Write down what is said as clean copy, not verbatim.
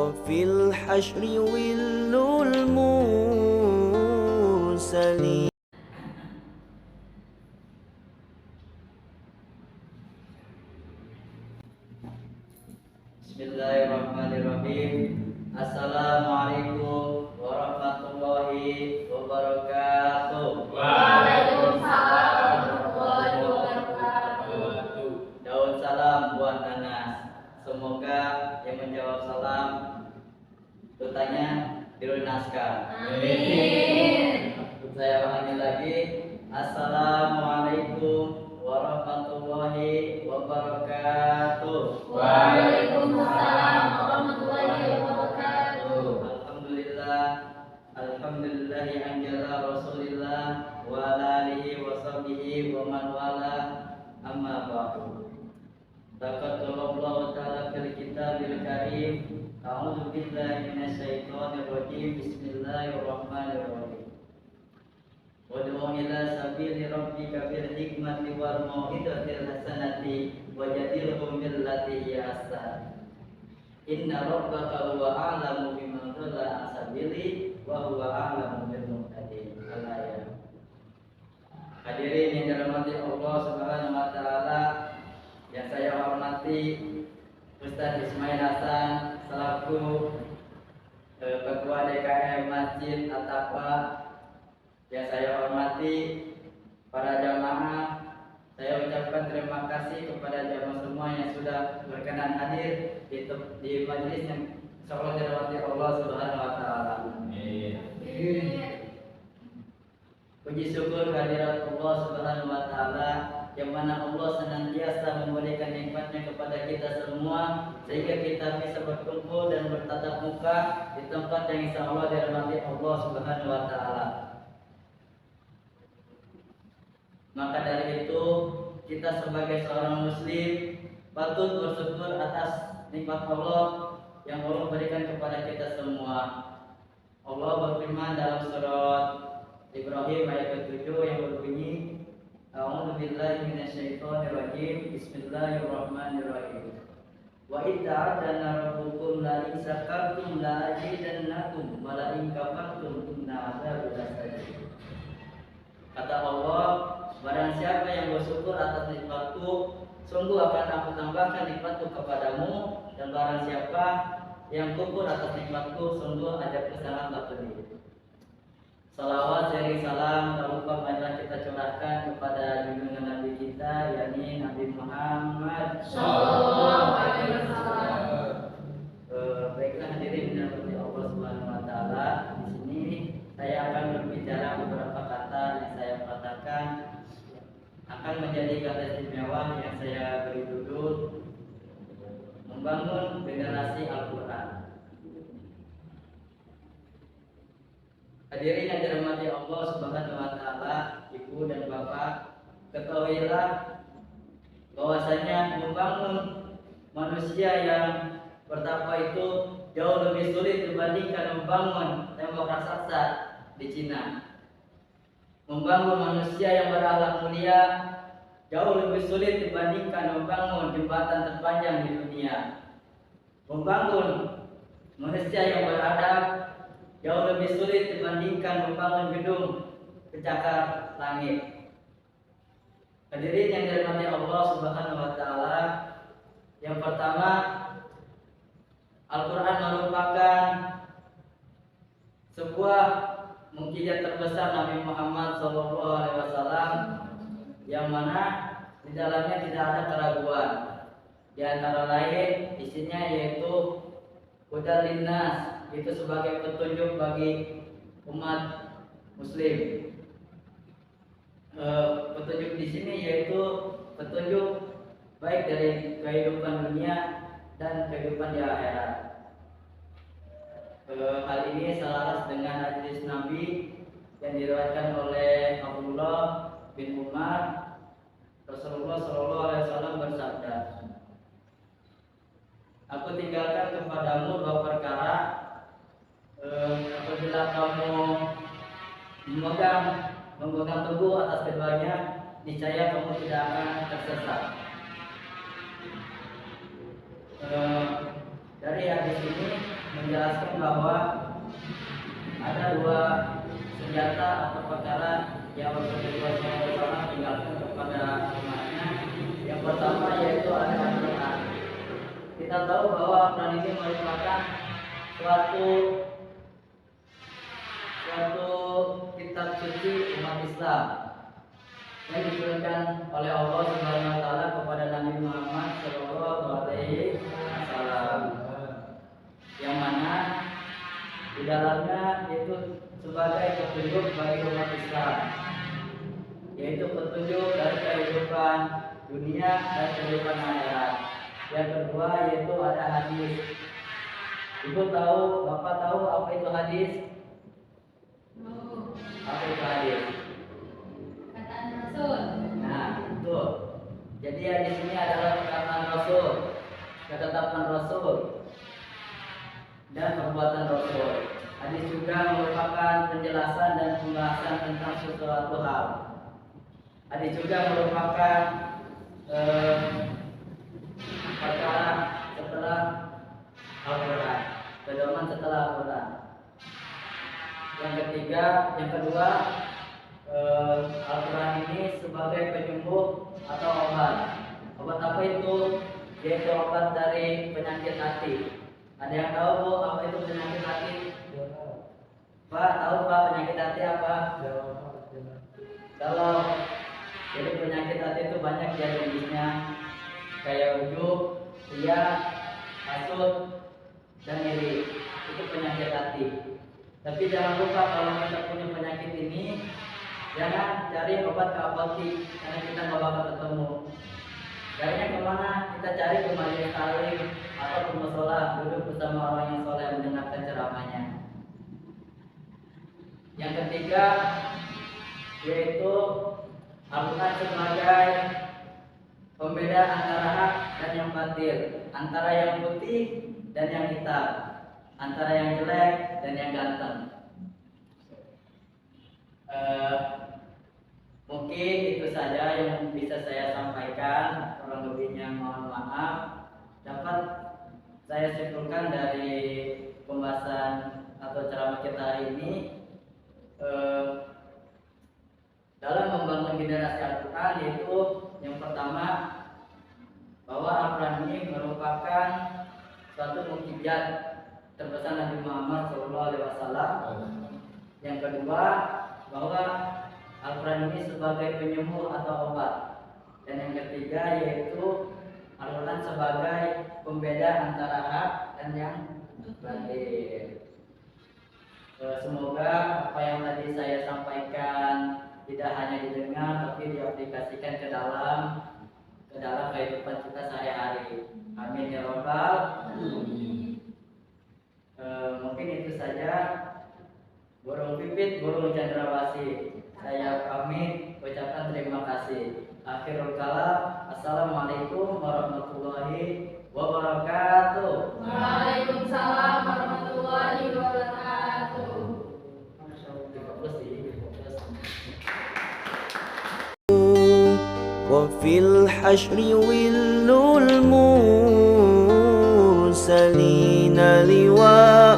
وفي الحشر ظل المرسلين. Bismillahirrahmanirrahim. Assalamualaikum warahmatullahi wabarakatuh. Waalaikumsalam warahmatullahi wabarakatuh. Daun salam buat Anas. Semoga yang menjawab salam bertanya dilunaskan. Amin. Saya ulangi lagi. Assalamualaikum warahmatullahi wabarakatuh. Waalaikumsalam warahmatullahi wabarakatuh. Alhamdulillahi anjala Rasulillah wa ala alihi wa sahbihi wa man wala, amma ba'du. Taqaddalallahu ta'ala fil kitabil karim. A'udzu billahi minasyaitonir rajim. Bismillahirrahmanirrahim. Wad'u ila sabili rabbika bil hikmati wal mau'izatil hasanati wajadilhum billati hiya ahsan. Inna rabbaka huwa a'lamu biman dhalla an sabili wa huwa a'lamu bil muhtadin. Al-ayat. Hadirin yang dirahmati Allah Subhanahu wa taala, yang saya hormati Ustaz Ismail Hasan selaku Ketua DKM Masjid At-Taqwa, yang saya hormati para jamaah. Saya ucapkan terima kasih kepada jamaah semua yang sudah berkenan hadir di majelis yang insyaallah dirahmati Allah Subhanahu wa taala. Puji syukur kehadirat Allah Subhanahu wa taala, yang mana Allah senantiasa memberikan nikmatnya kepada kita semua sehingga kita bisa berkumpul dan bertatap muka di tempat yang insyaallah dirahmati Allah Subhanahu wa taala. Maka dari itu kita sebagai seorang muslim patut bersyukur atas nikmat Allah yang Allah berikan kepada kita semua. Allah berfirman dalam surat Ibrahim ayat ke-7 yang berbunyi, A'udzu billahi minasyaitonir rajim. Bismillahirrahmanirrahim. Wa idza adana rabbukum la in syakartum la azidannakum wa la in kafartum inna adzabi lasyadid. Kata Allah, barang siapa yang bersyukur atas nikmatku, sungguh akan aku tambahkan nikmatku kepadamu, dan barang siapa yang kufur atas nikmatku, sungguh azabku sangatlah pedih. Salawat seri salam tak lupa marilah kita curahkan kepada junjungan Nabi kita, yakni Nabi Muhammad Sallallahu alaihi wasallam. Baiklah hadirin dirahmati Allah Subhanahu wa taala, di sini saya akan berbicara beberapa kata yang saya katakan akan menjadi kata istimewa yang saya beri judul membangun generasi Al-Quran. Hadirin yang dirahmati Allah Subhanahu wa taala, Ibu dan Bapak, ketahuilah bahwasanya membangun manusia yang bertakwa itu jauh lebih sulit dibandingkan membangun tembok raksasa di Cina. Membangun manusia yang berakhlak mulia jauh lebih sulit dibandingkan membangun jembatan terpanjang di dunia. Membangun manusia yang beradab jauh lebih sulit dibandingkan membangun gedung pencakar langit. Hadirin yang dirahmati Allah Subhanahu wa taala, yang pertama, Al-Quran merupakan sebuah mukjizat terbesar Nabi Muhammad SAW, yang mana di dalamnya tidak ada keraguan. Di antara lain isinya yaitu hudal linnas, itu sebagai petunjuk bagi umat muslim. Petunjuk di sini yaitu petunjuk baik dari kehidupan dunia dan kehidupan di akhirat. Hal ini selaras dengan hadis Nabi yang diriwayatkan oleh Abdullah bin Umar. Rasulullah SAW bersabda, aku tinggalkan kepadamu dua perkara, apabila kamu memegang teguh atas keduanya, niscaya kamu tidak akan tersesat. Dari hadis ini menjelaskan bahwa ada dua senjata atau perkara yang Rasulullah SAW tinggalkan kepada umatnya. Yang pertama yaitu ada Al-Quran. Kita tahu bahwa Al-Quran ini merupakan suatu kitab suci umat Islam yang diturunkan oleh Allah Subhanahu wa taala kepada Nabi Muhammad sallallahu alaihi wasallam. Yang mana di dalamnya itu sebagai petunjuk bagi umat Islam, yaitu petunjuk dari kehidupan dunia dan kehidupan akhirat. Yang kedua yaitu ada hadis. Ibu tahu, Bapak tahu apa itu hadis? Apa itu hadis? Kataan Rasul. Nah, betul. Jadi hadis ini adalah perkataan Rasul, ketetapan Rasul, dan perbuatan Rasul. Hadis juga merupakan penjelasan dan pembahasan tentang sesuatu hal. Hadis juga merupakan perkara setelah Al-Quran, pedoman setelah Al-Quran. Yang kedua, Al-Quran ini sebagai penyembuh atau obat. Obat apa itu? Yaitu obat dari penyakit hati. Ada yang tahu Bu apa itu penyakit hati? Pak, tahu Pak penyakit hati apa? Kalau jadi penyakit hati itu banyak ya jenisnya, kayak ujub, riya, hasud, dan iri. Itu penyakit hati. Tapi jangan lupa kalau kita punya penyakit ini, jangan cari obat ke apotek karena kita nggak bakal ketemu. Carinya kemana? Kita cari ke majelis taklim atau ke mushola, duduk bersama orang yang soleh mendengarkan ceramahnya. Yang ketiga yaitu Al-Quran sebagai pembeda antara hak dan yang batil, antara yang putih dan yang hitam, antara yang jelek dan yang ganteng. Mungkin itu saja yang bisa saya sampaikan. Kurang lebihnya mohon maaf. Dapat saya simpulkan dari pembahasan atau ceramah kita hari ini, dalam membangun generasi Al-Quran, yaitu yang pertama bahwa Al-Quran ini merupakan suatu mukjizat terbesar Nabi Muhammad SAW. Yang kedua bahwa Al-Quran ini sebagai penyembuh atau obat. Dan yang ketiga yaitu Al-Quran sebagai pembeda antara hak dan yang batil. Semoga apa yang tadi saya sampaikan tidak hanya didengar tapi diaplikasikan ke dalam kehidupan kita sehari-hari. Amin ya rabbal alamin. Mungkin itu saja. Burung pipit, burung cendrawasih. Saya pamit ucapkan terima kasih. Akhirul kalam. Assalamualaikum warahmatullahi wabarakatuh. Waalaikumsalam warahmatullahi wabarakatuh. وفي الحشر ول المرسلين لواء